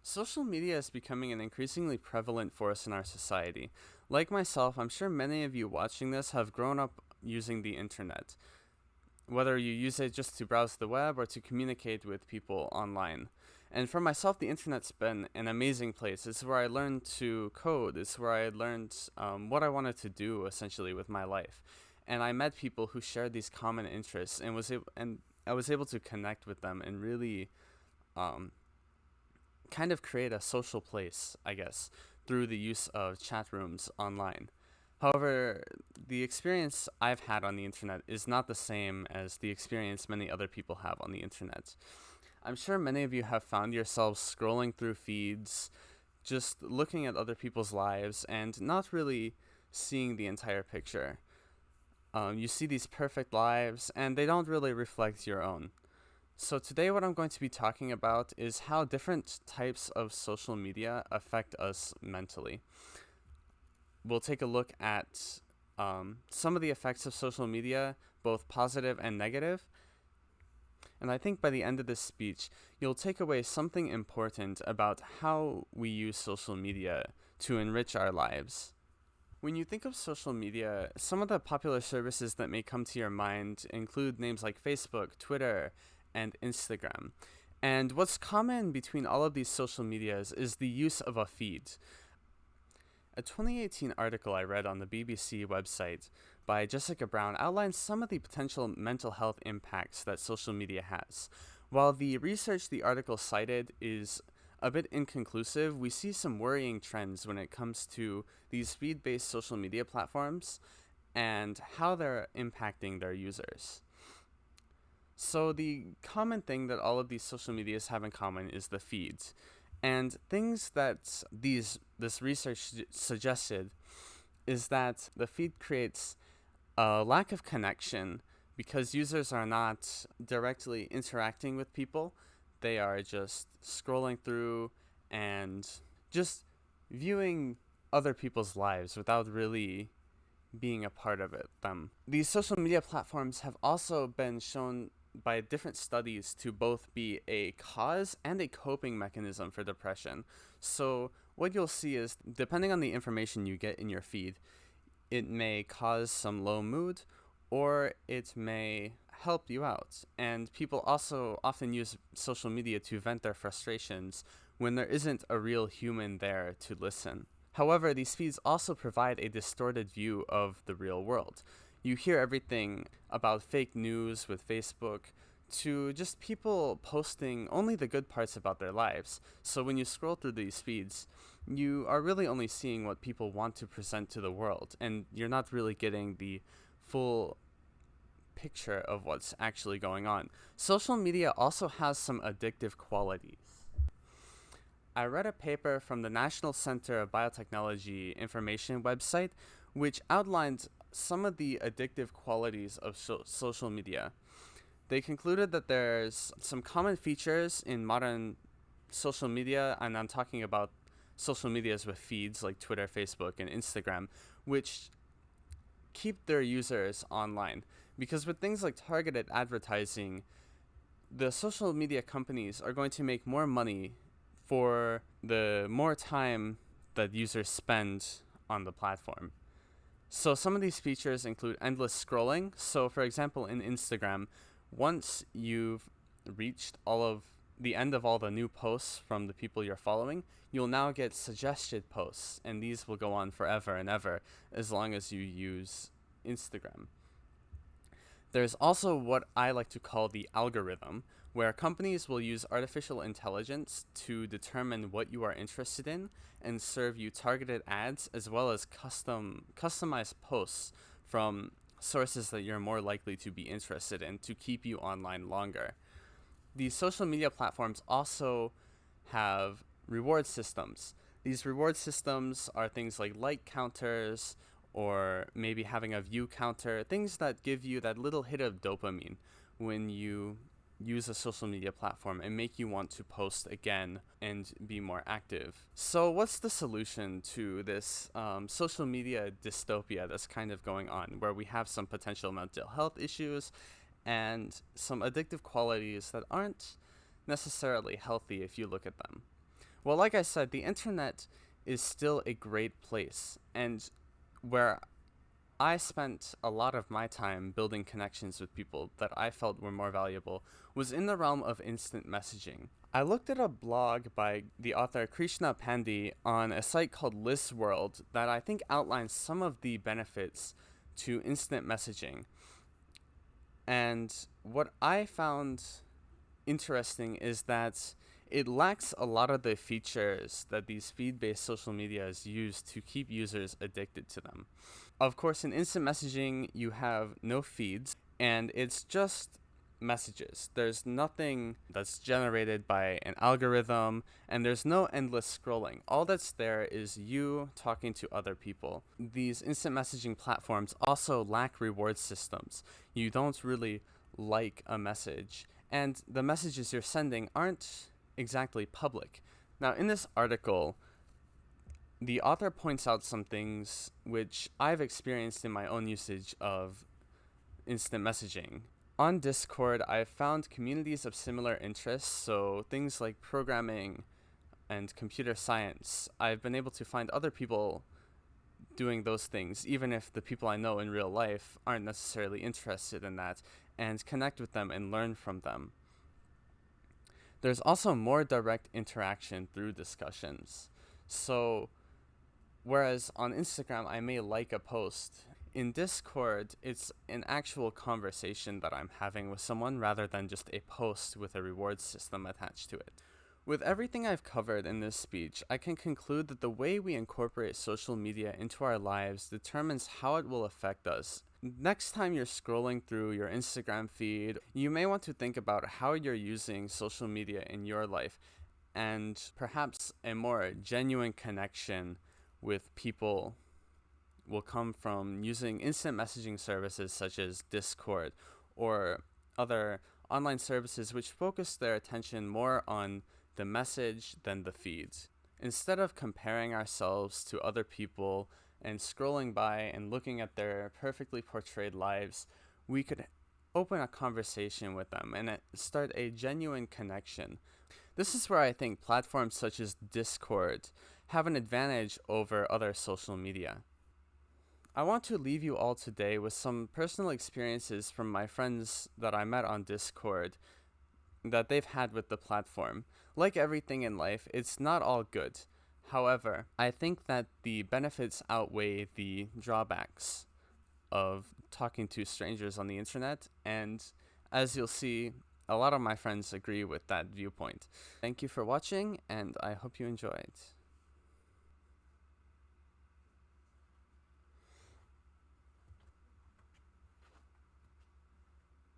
Social media is becoming an increasingly prevalent force in our society. Like myself, I'm sure many of you watching this have grown up using the internet, whether you use it just to browse the web or to communicate with people online. And for myself, the internet's been an amazing place. It's where I learned to code. It's where I learned what I wanted to do essentially with my life. And I met people who shared these common interests and I was able to connect with them and really um, kind of create a social place, I guess, through the use of chat rooms online. However, the experience I've had on the internet is not the same as the experience many other people have on the internet. I'm sure many of you have found yourselves scrolling through feeds, just looking at other people's lives and not really seeing the entire picture. You see these perfect lives, and they don't really reflect your own. So, today, what I'm going to be talking about is how different types of social media affect us mentally. We'll take a look at some of the effects of social media, both positive and negative. And I think by the end of this speech, you'll take away something important about how we use social media to enrich our lives. When you think of social media, some of the popular services that may come to your mind include names like Facebook, Twitter, and Instagram. And what's common between all of these social medias is the use of a feed. A 2018 article I read on the BBC website by Jessica Brown outlines some of the potential mental health impacts that social media has. While the research the article cited is a bit inconclusive, we see some worrying trends when it comes to these feed-based social media platforms and how they're impacting their users. So the common thing that all of these social medias have in common is the feeds. And things that this research suggested is that the feed creates a lack of connection because users are not directly interacting with people. They are just scrolling through and just viewing other people's lives without really being a part of them. These social media platforms have also been shown by different studies to both be a cause and a coping mechanism for depression. So what you'll see is, depending on the information you get in your feed, it may cause some low mood or it may help you out. And people also often use social media to vent their frustrations when there isn't a real human there to listen. However, these feeds also provide a distorted view of the real world. You hear everything about fake news with Facebook to just people posting only the good parts about their lives. So when you scroll through these feeds, you are really only seeing what people want to present to the world, and you're not really getting the full picture of what's actually going on. Social media also has some addictive qualities. I read a paper from the National Center of Biotechnology Information website which outlined some of the addictive qualities of social media. They concluded that there's some common features in modern social media, and I'm talking about social medias with feeds like Twitter, Facebook, and Instagram, which keep their users online. Because with things like targeted advertising, the social media companies are going to make more money for the more time that users spend on the platform. So some of these features include endless scrolling. So for example, in Instagram, once you've reached all of the end of all the new posts from the people you're following, you'll now get suggested posts, and these will go on forever and ever as long as you use Instagram. There's also what I like to call the algorithm, where companies will use artificial intelligence to determine what you are interested in and serve you targeted ads as well as customized posts from sources that you're more likely to be interested in to keep you online longer. These social media platforms also have reward systems. These reward systems are things like counters, or maybe having a view counter, things that give you that little hit of dopamine when you use a social media platform and make you want to post again and be more active. So what's the solution to this social media dystopia that's kind of going on, where we have some potential mental health issues and some addictive qualities that aren't necessarily healthy if you look at them? Well, like I said, the internet is still a great place, and where I spent a lot of my time building connections with people that I felt were more valuable was in the realm of instant messaging. I looked at a blog by the author Krishna Pandey on a site called ListWorld that I think outlines some of the benefits to instant messaging. And what I found interesting is that it lacks a lot of the features that these feed-based social medias use to keep users addicted to them. Of course, in instant messaging, you have no feeds, and it's just messages. There's nothing that's generated by an algorithm, and there's no endless scrolling. All that's there is you talking to other people. These instant messaging platforms also lack reward systems. You don't really like a message, and the messages you're sending aren't exactly public. Now, in this article, the author points out some things which I've experienced in my own usage of instant messaging. On Discord, I've found communities of similar interests, so things like programming and computer science. I've been able to find other people doing those things, even if the people I know in real life aren't necessarily interested in that, and connect with them and learn from them. There's also more direct interaction through discussions. So, whereas on Instagram, I may like a post, in Discord, it's an actual conversation that I'm having with someone rather than just a post with a reward system attached to it. With everything I've covered in this speech, I can conclude that the way we incorporate social media into our lives determines how it will affect us. Next time you're scrolling through your Instagram feed, you may want to think about how you're using social media in your life, and perhaps a more genuine connection with people will come from using instant messaging services such as Discord or other online services which focus their attention more on the message than the feeds. Instead of comparing ourselves to other people and scrolling by and looking at their perfectly portrayed lives, we could open a conversation with them and start a genuine connection. This is where I think platforms such as Discord have an advantage over other social media. I want to leave you all today with some personal experiences from my friends that I met on Discord that they've had with the platform. Like everything in life, it's not all good. However, I think that the benefits outweigh the drawbacks of talking to strangers on the internet, and as you'll see, a lot of my friends agree with that viewpoint. Thank you for watching, and I hope you enjoyed.